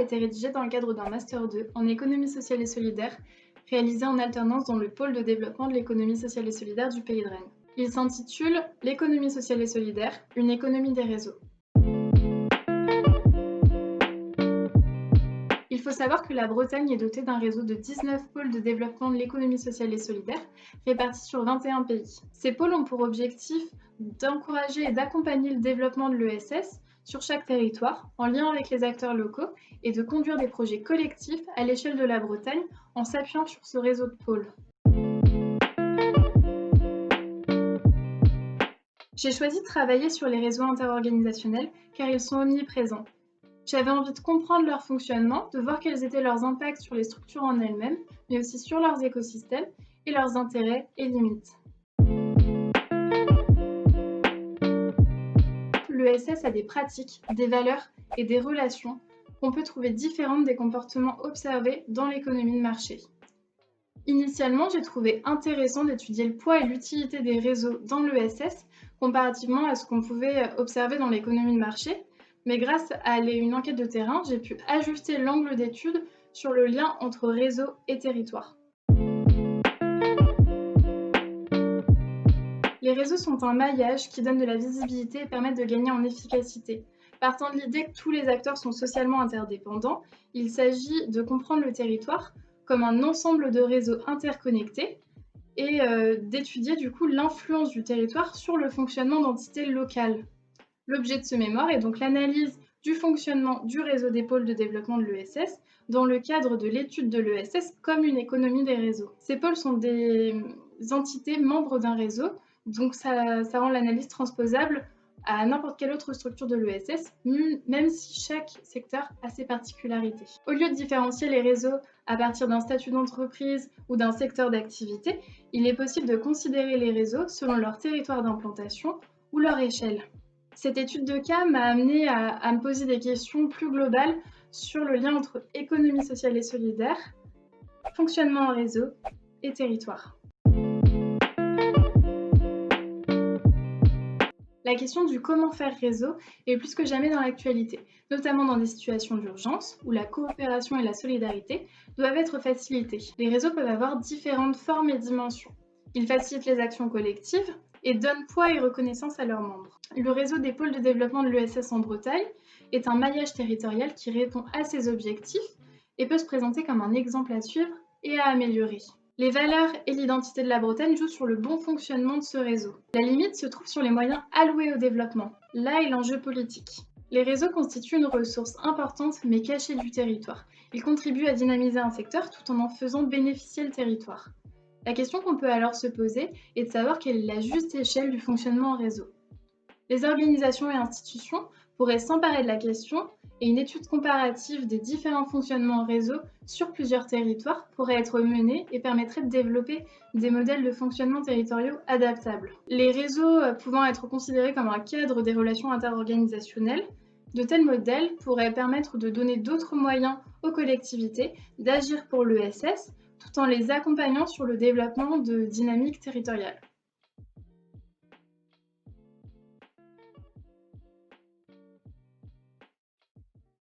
été rédigé dans le cadre d'un Master 2 en économie sociale et solidaire, réalisé en alternance dans le pôle de développement de l'économie sociale et solidaire du Pays de Rennes. Il s'intitule « L'économie sociale et solidaire, une économie des réseaux ». Il faut savoir que la Bretagne est dotée d'un réseau de 19 pôles de développement de l'économie sociale et solidaire, répartis sur 21 pays. Ces pôles ont pour objectif d'encourager et d'accompagner le développement de l'ESS sur chaque territoire, en lien avec les acteurs locaux, et de conduire des projets collectifs à l'échelle de la Bretagne en s'appuyant sur ce réseau de pôles. J'ai choisi de travailler sur les réseaux interorganisationnels car ils sont omniprésents. J'avais envie de comprendre leur fonctionnement, de voir quels étaient leurs impacts sur les structures en elles-mêmes, mais aussi sur leurs écosystèmes et leurs intérêts et limites. L'ESS a des pratiques, des valeurs et des relations qu'on peut trouver différentes des comportements observés dans l'économie de marché. Initialement, j'ai trouvé intéressant d'étudier le poids et l'utilité des réseaux dans l'ESS comparativement à ce qu'on pouvait observer dans l'économie de marché, mais grâce à une enquête de terrain, j'ai pu ajuster l'angle d'étude sur le lien entre réseau et territoire. Les réseaux sont un maillage qui donne de la visibilité et permettent de gagner en efficacité. Partant de l'idée que tous les acteurs sont socialement interdépendants, il s'agit de comprendre le territoire comme un ensemble de réseaux interconnectés et d'étudier du coup l'influence du territoire sur le fonctionnement d'entités locales. L'objet de ce mémoire est donc l'analyse du fonctionnement du réseau des pôles de développement de l'ESS dans le cadre de l'étude de l'ESS comme une économie des réseaux. Ces pôles sont des entités membres d'un réseau, donc ça rend l'analyse transposable à n'importe quelle autre structure de l'ESS, même si chaque secteur a ses particularités. Au lieu de différencier les réseaux à partir d'un statut d'entreprise ou d'un secteur d'activité, il est possible de considérer les réseaux selon leur territoire d'implantation ou leur échelle. Cette étude de cas m'a amenée à me poser des questions plus globales sur le lien entre économie sociale et solidaire, fonctionnement en réseau et territoire. La question du comment faire réseau est plus que jamais dans l'actualité, notamment dans des situations d'urgence où la coopération et la solidarité doivent être facilitées. Les réseaux peuvent avoir différentes formes et dimensions. Ils facilitent les actions collectives et donnent poids et reconnaissance à leurs membres. Le réseau des pôles de développement de l'ESS en Bretagne est un maillage territorial qui répond à ces objectifs et peut se présenter comme un exemple à suivre et à améliorer. Les valeurs et l'identité de la Bretagne jouent sur le bon fonctionnement de ce réseau. La limite se trouve sur les moyens alloués au développement. Là est l'enjeu politique. Les réseaux constituent une ressource importante mais cachée du territoire. Ils contribuent à dynamiser un secteur tout en faisant bénéficier le territoire. La question qu'on peut alors se poser est de savoir quelle est la juste échelle du fonctionnement en réseau. Les organisations et institutions pourraient s'emparer de la question et une étude comparative des différents fonctionnements en réseau sur plusieurs territoires pourrait être menée et permettrait de développer des modèles de fonctionnement territoriaux adaptables. Les réseaux pouvant être considérés comme un cadre des relations interorganisationnelles, de tels modèles pourraient permettre de donner d'autres moyens aux collectivités d'agir pour l'ESS tout en les accompagnant sur le développement de dynamiques territoriales.